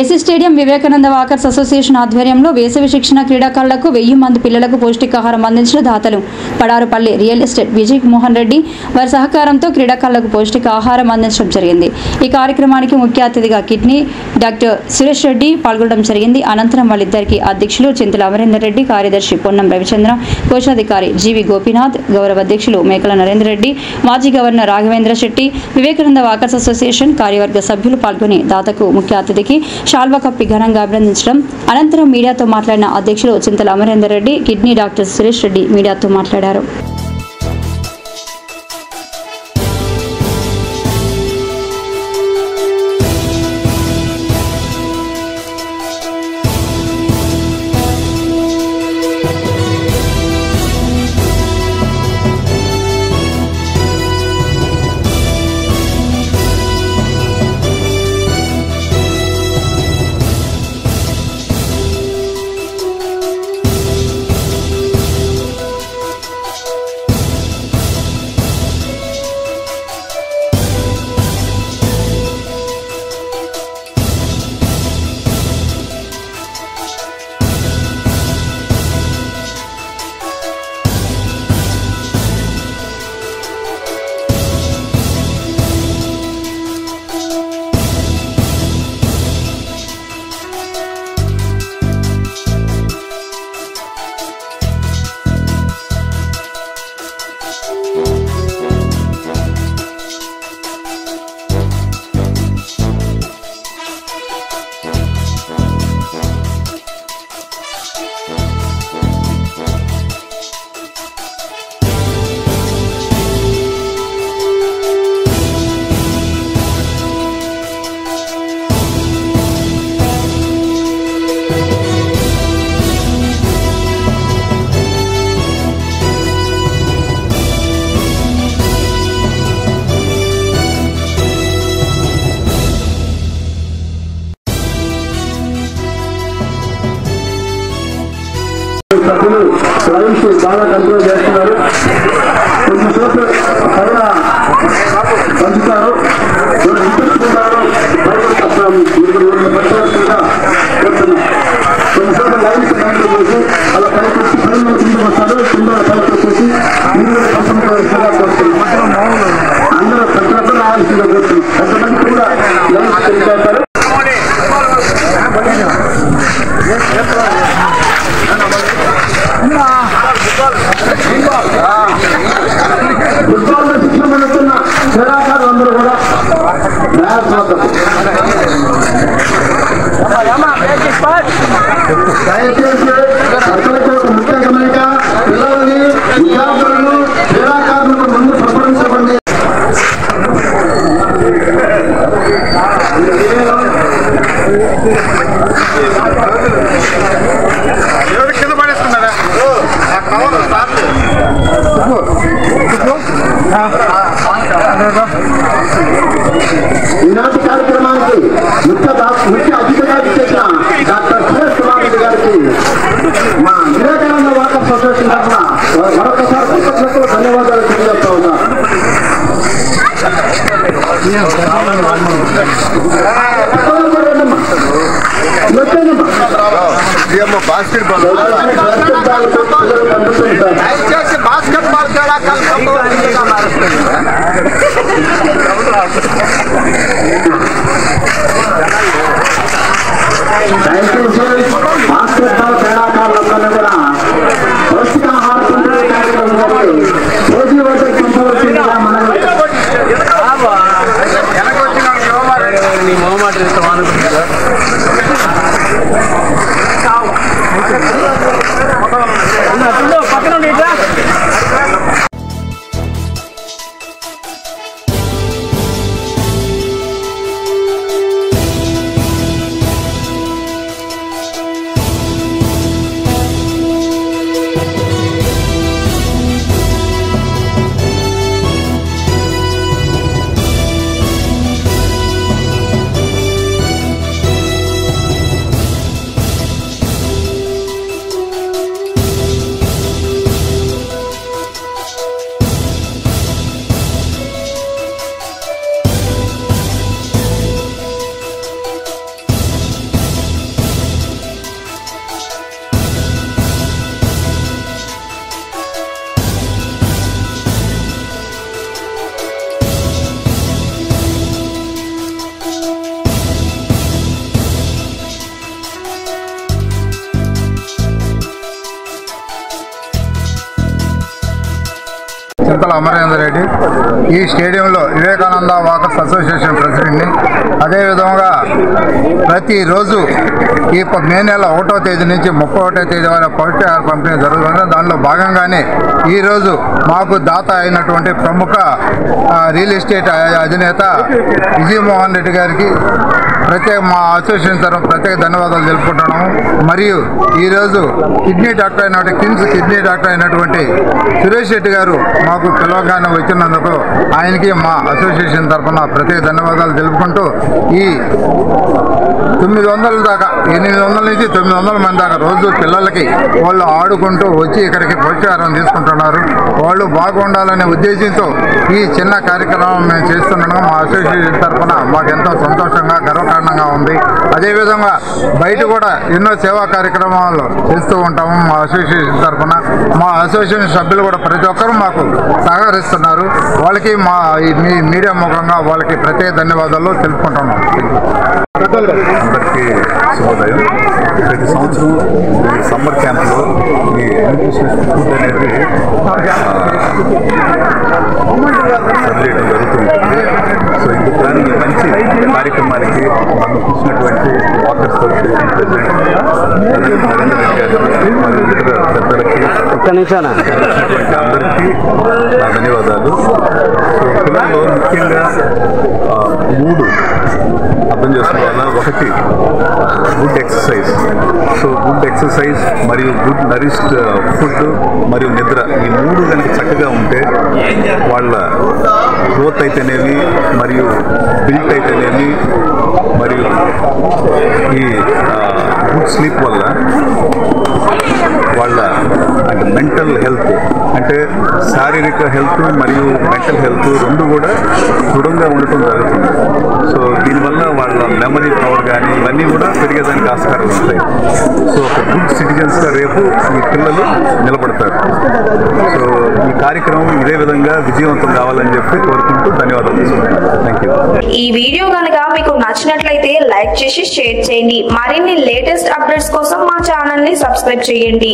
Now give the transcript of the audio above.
AC stadium Vivekananda walkers association ఆధ్వర్యంలో వేసవి శిక్షణ క్రీడాకారులకు 1000 మంది పిల్లలకు పౌష్టికాహారం అందించిన దాతలు పడారుపల్లి రియల్ ఎస్టేట్ విజయ్ మోహన్ రెడ్డి వారి సహకారంతో క్రీడాకారులకు పౌష్టికాహారం అందించడం జరిగింది. ఈ కార్యక్రమానికి ముఖ్య అతిథిగా కిడ్నీ డాక్టర్ సురేష్ రెడ్డి పాల్గొనడం జరిగింది. అనంతరం వాళ్ళిద్దరికి అధ్యక్షులు చింతల అమరేందర్ రెడ్డి, కార్యదర్శి పొన్నం రవిచంద్ర, కోశాధికారి జీవి గోపీనాథ్, గౌరవ అధ్యక్షులు మేకల నరేందర్ రెడ్డి, మాజీ governor Raghavendra Shetty, Vivekananda walkers association కార్యవర్గ సభ్యులు పాల్గొని దాతకు ముఖ్య అతిథికి శాల్వా కప్పి ఘనంగా అభినందించడం. అనంతరం మీడియాతో మాట్లాడిన అధ్యక్షులు చింతల అమరేందర్ రెడ్డి, కిడ్నీ డాక్టర్ సురేష్ రెడ్డి మీడియాతో మాట్లాడారు. సభ్యులు లైన్స్ బాగా కంట్రోల్ చేస్తున్నారు. కొన్ని చోట్ల కరోనా పంచుతారు, కొన్ని చోట్ల లైన్స్ కంట్రోల్ చేసి అలా కలిపి పనులు కింద వస్తారు. కింద కలిపి వచ్చేసి నీళ్ళు కంపెనీ కోరుతున్నాం. అందరూ ప్రతి ఒక్కరు రావాల్సిందిగా కోరుతున్నాం. కొంతమంది కూడా లైన్స్ తెలిపారు. ఫుట్బాల్ శిక్షణ పొందుతున్న క్రీడాకారులు అందరూ కూడా దయచేసి అసలు ముఖ్య గమనిక, పిల్లలని విద్యార్థులను క్రీడాకారులకు ముందు ప్రపంచపడి ఈనాటి కార్యక్రమానికి ముఖ్య అతిథిగా ఇచ్చేసిన డాక్టర్ సురేష్ కుమార్ రెడ్డి గారికి మా వివేకానంద వాకర్స్ అసోసియేషన్ తరఫున మరొకసారి కృతజ్ఞతలు ధన్యవాదాలు తెలియజేస్తా ఉన్నారు. బాస్కెట్బాల్ క్రీడాకారులందరినీ కూడా పౌష్టికాహార రోజు వరకు పంపవలసిందిగా మనం చింతల అమరేందర్ రెడ్డి. ఈ స్టేడియంలో వివేకానంద వాకర్స్ అసోసియేషన్ ప్రెసిడెంట్ని. అదేవిధంగా ప్రతిరోజు ఈ మే నెల 1వ తేదీ నుంచి 31వ తేదీ వరకు పౌష్టికాహార పంపిణీ జరుగుతుంది. దానిలో భాగంగానే ఈరోజు మాకు దాత అయినటువంటి ప్రముఖ రియల్ ఎస్టేట్ అధినేత విజయమోహన్ రెడ్డి గారికి మా అసోసియేషన్ తరఫున ప్రత్యేక ధన్యవాదాలు తెలుపుకుంటున్నాము. మరియు ఈరోజు కిడ్నీ డాక్టర్ అయినటువంటి కిమ్స్ కిడ్నీ డాక్టర్ అయినటువంటి సురేష్ రెడ్డి గారు మాకు పిలవగానే వచ్చినందుకు ఆయనకి మా అసోసియేషన్ తరఫున ప్రత్యేక ధన్యవాదాలు తెలుపుకుంటూ ఈ 900 దాకా 800 నుంచి 900 మంది దాకా రోజు పిల్లలకి వాళ్ళు ఆడుకుంటూ వచ్చి ఇక్కడికి పౌష్టికాహారం తీసుకుంటున్నారు. వాళ్ళు బాగుండాలనే ఉద్దేశంతో ఈ చిన్న కార్యక్రమం మేము చేస్తున్నాము. మా అసోసియేషన్ తరఫున మాకు ఎంతో సంతోషంగా గర్వకారణంగా ఉంది. అదేవిధంగా బయట కూడా ఎన్నో సేవా కార్యక్రమాలు చేస్తూ ఉంటాము. మా అసోసియేషన్ తరఫున మా అసోసియేషన్ సభ్యులు కూడా ప్రతి ఒక్కరూ మాకు సహకరిస్తున్నారు. వాళ్ళకి మా మీడియా ముఖంగా వాళ్ళకి ప్రత్యేక ధన్యవాదాలు తెలుపుకుంటున్నాం. అందరికీ శుభోదయం. ప్రతి సంవత్సరం ఈ సమ్మర్ క్యాంప్లో ఈ న్యూట్రిషన్ ఫుడ్ అనేది సర్వేయడం జరుగుతుంటుంది. సో ఇందుకని ఈ మంచి కార్యక్రమానికి మనం చూసినటువంటి వాటర్ అసోసియేషన్ ప్రెసిడెంట్ మరియు ఇతర పెద్దలకి అందరికీ నా ధన్యవాదాలు. సో పిల్లల్లో ముఖ్యంగా 3 అర్థం చేసుకోవాలా. ఒకటి good exercise. So good exercise మరియు గుడ్ నరిష్డ్ ఫుడ్ మరియు నిద్ర, ఈ 3 కనుక చక్కగా ఉంటే వాళ్ళ గ్రోత్ అయితేనేమి మరియు బిల్ట్ అయితేనేమి మరియు ఈ గుడ్ స్లీప్ వల్ల వాళ్ళ అంటే మెంటల్ హెల్త్ అంటే శారీరక హెల్త్ మరియు మెంటల్ హెల్త్ 2 కూడా దృఢంగా ఉండటం జరుగుతుంది. సో దీనివల్ల వాళ్ళ మెమరీ పవర్ కానీ ఇవన్నీ కూడా పెరిగేదానికి ఆస్కారం ఉంటాయి. సో ఒక గుడ్ సిటిజన్స్గా రేపు ఈ పిల్లలు నిలబడతారు. సో ఈ కార్యక్రమం ఇదే విధంగా విజయవంతం కావాలని చెప్పి కోరుకుంటూ ధన్యవాదాలు తీసుకుంటున్నాను. Thank you. ఈ వీడియో కనుక మీకు నచ్చినట్లయితే లైక్ చేసి షేర్ చేయండి. మరిన్ని లేటెస్ట్ అప్డేట్స్ కోసం మా ఛానల్ ని సబ్స్క్రైబ్ చేయండి.